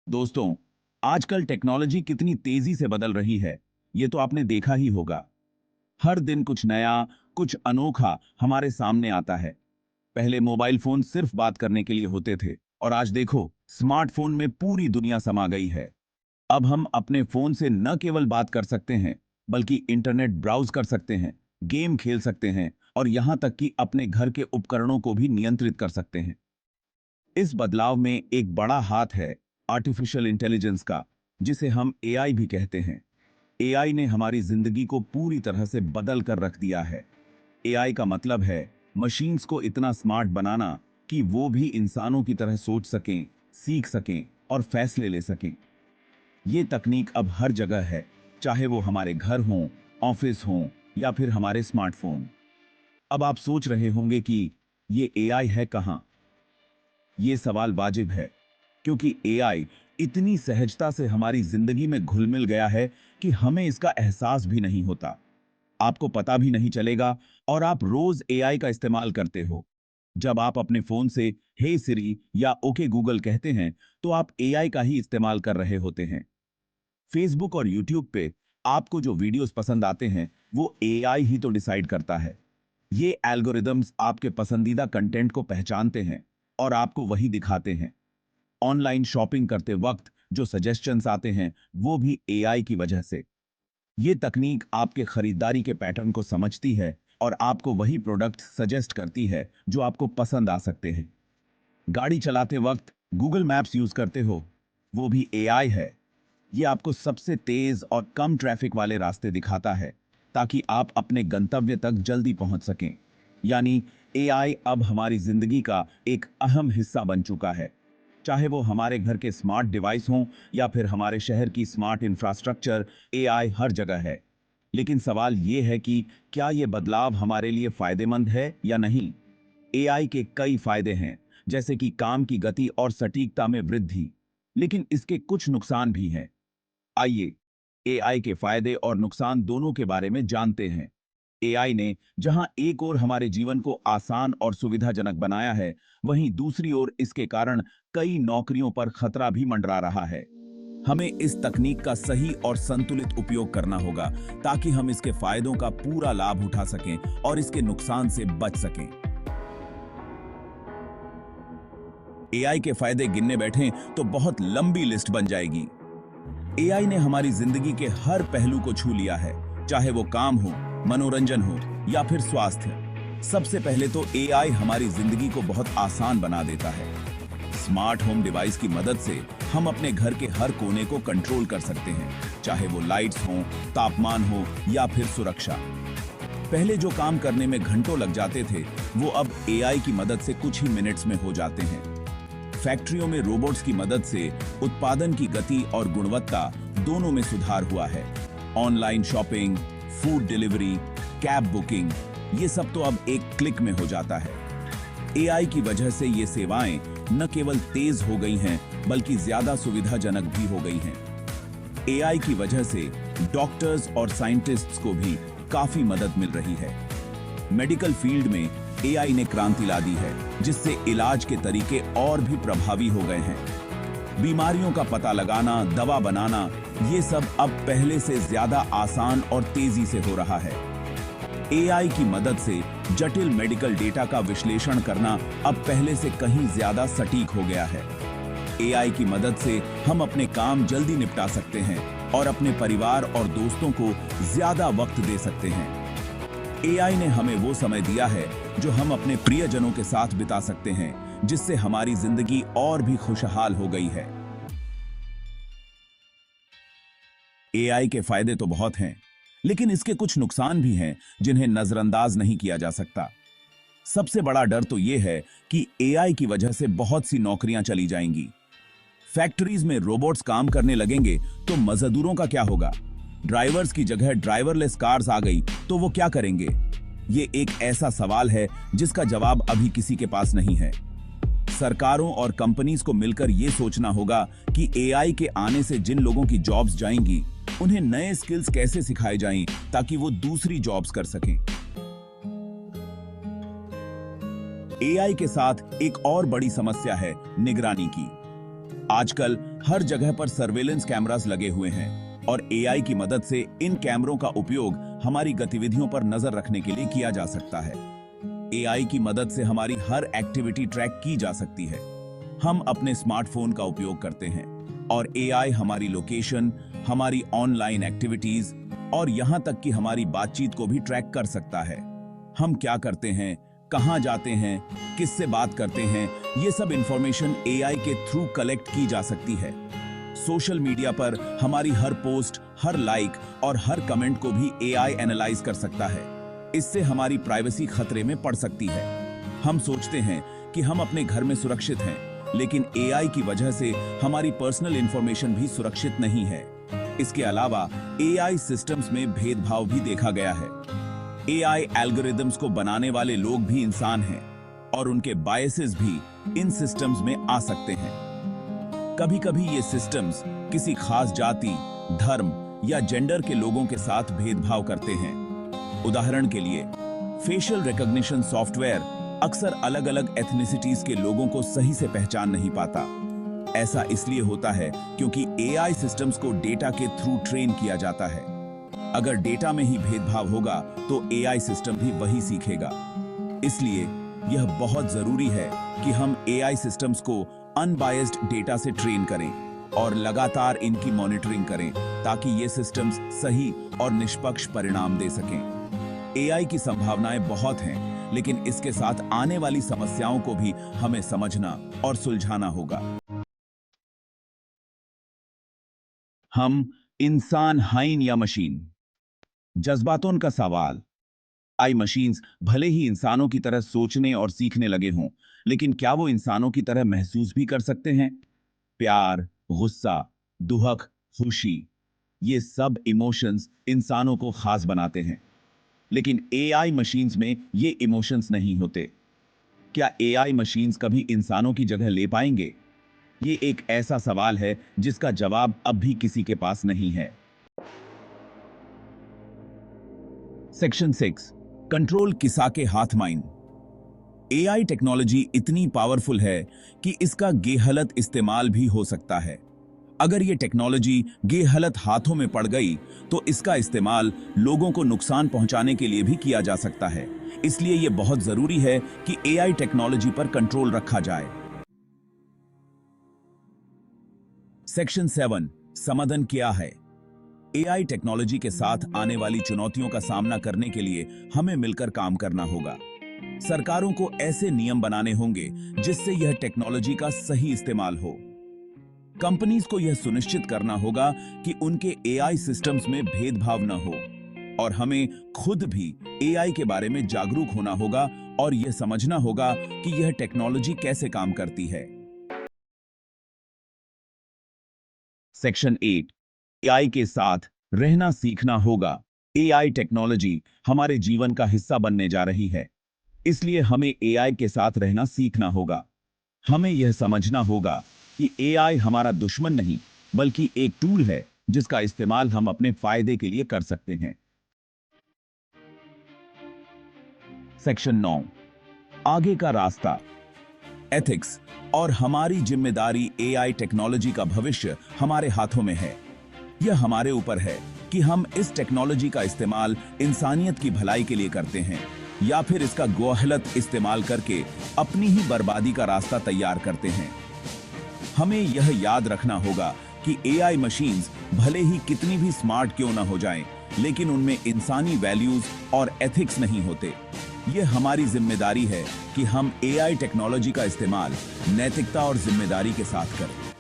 दोस्तों, आजकल टेक्नोलॉजी कितनी तेजी से बदल रही है, ये तो आपने देखा ही होगा। हर दिन कुछ नया, कुछ अनोखा हमारे सामने आता है। पहले मोबाइल फोन सिर्फ बात करने के लिए होते थे और आज देखो, स्मार्टफोन में पूरी दुनिया समा गई है। अब हम अपने फोन से न केवल बात कर सकते हैं, बल्कि इंटरनेट ब्राउज कर सकते हैं, गेम खेल सकते हैं और यहां तक कि अपने घर के उपकरणों को भी नियंत्रित कर सकते हैं। इस बदलाव में एक बड़ा हाथ है आर्टिफिशियल इंटेलिजेंस का, जिसे हम एआई भी कहते हैं। एआई ने हमारी जिंदगी को पूरी तरह से बदल कर रख दिया है। एआई का मतलब है मशीन्स को इतना स्मार्ट बनाना कि वो भी इंसानों की तरह सोच सकें, सीख सकें और फैसले ले सकें। ये तकनीक अब हर जगह है, चाहे वो हमारे घर हों, ऑफिस हों या फिर हमारे स्मार्टफोन। अब आप सोच रहे होंगे कि ये एआई है कहां? ये सवाल वाजिब है, क्योंकि एआई इतनी सहजता से हमारी जिंदगी में घुल मिल गया है कि हमें इसका एहसास भी नहीं होता। आपको पता भी नहीं चलेगा और आप रोज एआई का इस्तेमाल करते हो। जब आप अपने फोन से हे सिरी या ओके गूगल कहते हैं, तो आप एआई का ही इस्तेमाल कर रहे होते हैं। फेसबुक और यूट्यूब पे आपको जो वीडियोस पसंद आते हैं, वो एआई ही तो डिसाइड करता है। ये एल्गोरिदम्स आपके पसंदीदा कंटेंट को पहचानते हैं और आपको वही दिखाते हैं। ऑनलाइन शॉपिंग करते वक्त जो सजेशंस आते हैं, वो भी एआई की वजह से। ये तकनीक आपके खरीदारी के पैटर्न को समझती है और आपको वही प्रोडक्ट सजेस्ट करती है जो आपको पसंद आ सकते हैं। गाड़ी चलाते वक्त गूगल मैप्स यूज करते हो, वो भी एआई है। ये आपको सबसे तेज और कम ट्रैफिक वाले रास्ते दिखाता है, ताकि आप अपने गंतव्य तक जल्दी पहुंच सकें। यानी एआई अब हमारी जिंदगी का एक अहम हिस्सा बन चुका है। चाहे वो हमारे घर के स्मार्ट डिवाइस हों या फिर हमारे शहर की स्मार्ट इंफ्रास्ट्रक्चर, एआई हर जगह है। लेकिन सवाल ये है कि क्या ये बदलाव हमारे लिए फायदेमंद है या नहीं? एआई के कई फायदे हैं, जैसे कि काम की गति और सटीकता में वृद्धि। लेकिन इसके कुछ नुकसान भी हैं। आइए एआई के फायदे और नुकसान दोनों के बारे में जानते हैं। एआई ने जहां एक ओर हमारे जीवन को आसान और सुविधाजनक बनाया है, वहीं दूसरी ओर इसके कारण कई नौकरियों पर खतरा भी मंडरा रहा है। हमें इस तकनीक का सही और संतुलित उपयोग करना होगा, ताकि हम इसके फायदों का पूरा लाभ उठा सकें और इसके नुकसान से बच सकें। एआई के फायदे गिनने बैठें तो बहुत लंबी लिस्ट बन जाएगी। एआई ने हमारी जिंदगी के हर पहलू को छू लिया है, चाहे वो काम हो, मनोरंजन हो या फिर स्वास्थ्य। सबसे पहले तो एआई हमारी जिंदगी को बहुत आसान बना देता है। स्मार्ट होम डिवाइस की मदद से हम अपने घर के हर कोने को कंट्रोल कर सकते हैं, चाहे वो लाइट्स हो, तापमान हो या फिर सुरक्षा। पहले जो काम करने में घंटों लग जाते थे, वो अब एआई की मदद से कुछ ही मिनट्स में हो जाते हैं। फैक्ट्रियों में रोबोट्स की मदद से उत्पादन की गति और गुणवत्ता दोनों में सुधार हुआ है। Online shopping, food delivery, cab booking, ये सब तो अब एक क्लिक में हो जाता है। एआई की वजह से ये सेवाएं न केवल तेज हो गई हैं, बल्कि ज्यादा सुविधाजनक भी हो गई हैं। एआई की वजह से डॉक्टर्स और साइंटिस्ट्स को भी काफी मदद मिल रही है। मेडिकल फील्ड में एआई ने क्रांति ला दी है, जिससे इलाज के तरीके और भी प्रभावी हो गए हैं। बीमारियों का पता लगाना, दवा बनाना, ये सब अब पहले से ज्यादा आसान और तेजी से हो रहा है। एआई की मदद से जटिल मेडिकल डेटा का विश्लेषण करना अब पहले से कहीं ज्यादा सटीक हो गया है। एआई की मदद से हम अपने काम जल्दी निपटा सकते हैं और अपने परिवार और दोस्तों को ज्यादा वक्त दे सकते हैं। एआई ने हमें वो समय दिया है जो हम अपने प्रियजनों के साथ बिता सकते हैं, जिससे हमारी जिंदगी और भी खुशहाल हो गई है। एआई के फायदे तो बहुत हैं, लेकिन इसके कुछ नुकसान भी हैं, जिन्हें नजरअंदाज नहीं किया जा सकता। सबसे बड़ा डर तो यह है कि एआई की वजह से बहुत सी नौकरियां चली जाएंगी। फैक्ट्रीज में रोबोट्स काम करने लगेंगे तो मजदूरों का क्या होगा? ड्राइवर्स की जगह ड्राइवरलेस कार्स आ गई तो वो क्या करेंगे? ये एक ऐसा सवाल है जिसका जवाब अभी किसी के पास नहीं है। सरकारों और कंपनीज को मिलकर ये सोचना होगा कि एआई के आने से जिन लोगों की जॉब्स जाएंगी, उन्हें नए स्किल्स कैसे सिखाए जाएं ताकि वो दूसरी जॉब्स कर सकें। एआई के साथ एक और बड़ी समस्या है निगरानी की। आजकल हर जगह पर सर्वेलेंस कैमरास लगे हुए हैं और एआई की मदद से इन कैमरों का उपयोग हमारी गतिविधियों पर नजर रखने के लिए किया जा सकता है। एआई की मदद से हमारी हर एक्टिविटी ट्रैक की जा सकती है। हम अपने स्मार्टफोन का उपयोग करते हैं और एआई हमारी लोकेशन, हमारी ऑनलाइन एक्टिविटीज और यहां तक कि हमारी बातचीत को भी ट्रैक कर सकता है। हम क्या करते हैं, कहां जाते हैं, किससे बात करते हैं, ये सब इंफॉर्मेशन एआई के थ्रू कलेक्ट की जा सकती है। सोशल मीडिया पर हमारी हर पोस्ट, हर लाइक और हर कमेंट को भी एआई एनालाइज कर सकता है। इससे हमारी प्राइवेसी खतरे में पड़ सकती है। हम सोचते हैं कि हम अपने घर में सुरक्षित हैं, लेकिन एआई की वजह से हमारी पर्सनल इंफॉर्मेशन भी सुरक्षित नहीं है। इसके अलावा एआई सिस्टम्स में भेदभाव भी देखा गया है। एआई एल्गोरिदम्स को बनाने वाले लोग भी इंसान हैं और उनके बायसेस भी इन सिस्टम्स में आ सकते हैं। कभी-कभी ये सिस्टम्स किसी खास जाति, धर्म या जेंडर के लोगों के साथ भेदभाव करते हैं। उदाहरण के लिए, फेशियल रिकॉग्निशन सॉफ्टवेयर अक्सर अलग-अलग एथनिसिटीज के लोगों को सही से पहचान नहीं पाता। ऐसा इसलिए होता है क्योंकि एआई सिस्टम्स को डेटा के थ्रू ट्रेन किया जाता है। अगर डेटा में ही भेदभाव होगा तो एआई सिस्टम भी वही सीखेगा। इसलिए यह बहुत जरूरी है कि हम एआई सिस्टम्स को अनबायस्ड डेटा से ट्रेन करें और लगातार इनकी मॉनिटरिंग करें ताकि ये सिस्टम्स सही और निष्पक्ष परिणाम दे सकें। एआई की संभावनाएं बहुत हैं, लेकिन इसके साथ आने वाली समस्याओं को भी हमें समझना और सुलझाना होगा। हम इंसान हैं या मशीन? जज्बातों का सवाल। आई मशीन्स भले ही इंसानों की तरह सोचने और सीखने लगे हों, लेकिन क्या वो इंसानों की तरह महसूस भी कर सकते हैं? प्यार, गुस्सा, दुख, खुशी, ये सब इमोशंस इंसानों को खास बनाते हैं। लेकिन एआई मशीन्स में ये इमोशंस नहीं होते। क्या एआई मशीन्स कभी इंसानों की जगह ले पाएंगे? ये एक ऐसा सवाल है जिसका जवाब अब भी किसी के पास नहीं है। सेक्शन 6, कंट्रोल किसा के हाथ माइन। एआई टेक्नोलॉजी इतनी पावरफुल है कि इसका गेहलत इस्तेमाल भी हो सकता है। अगर ये टेक्नोलॉजी गेहलत हाथों में पड़ गई तो इसका इस्तेमाल लोगों को नुकसान पहुंचाने के लिए भी किया जा सकता है। इसलिए यह बहुत जरूरी है कि एआई टेक्नोलॉजी पर कंट्रोल रखा जाए। सेक्शन 7, समाधान क्या है? एआई टेक्नोलॉजी के साथ आने वाली चुनौतियों का सामना करने के लिए हमें मिलकर काम करना होगा। सरकारों को ऐसे नियम बनाने होंगे जिससे यह टेक्नोलॉजी का सही इस्तेमाल हो। कंपनीज को यह सुनिश्चित करना होगा कि उनके एआई सिस्टम्स में भेदभाव न हो, और हमें खुद भी एआई के बारे में जागरूक होना होगा और यह समझना होगा कि यह टेक्नोलॉजी कैसे काम करती है। सेक्शन 8, एआई के साथ रहना सीखना होगा। एआई टेक्नोलॉजी हमारे जीवन का हिस्सा बनने जा रही है, इसलिए हमें एआई के साथ रहना सीखना होगा। हमें यह समझना होगा कि एआई हमारा दुश्मन नहीं, बल्कि एक टूल है जिसका इस्तेमाल हम अपने फायदे के लिए कर सकते हैं। सेक्शन 9, आगे का रास्ता, एथिक्स और हमारी जिम्मेदारी। एआई टेक्नोलॉजी का भविष्य हमारे हाथों में है। यह हमारे ऊपर है कि हम इस टेक्नोलॉजी का इस्तेमाल इंसानियत की भलाई के लिए करते हैं या फिर इसका गोहलत इस्तेमाल करके अपनी ही बर्बादी का रास्ता तैयार करते हैं। हमें यह याद रखना होगा कि एआई मशीन्स भले ही कितनी भी स्मार्ट क्यों ना हो जाएं, लेकिन उनमें इंसानी वैल्यूज और एथिक्स नहीं होते। यह हमारी जिम्मेदारी है कि हम एआई टेक्नोलॉजी का इस्तेमाल नैतिकता और जिम्मेदारी के साथ करें।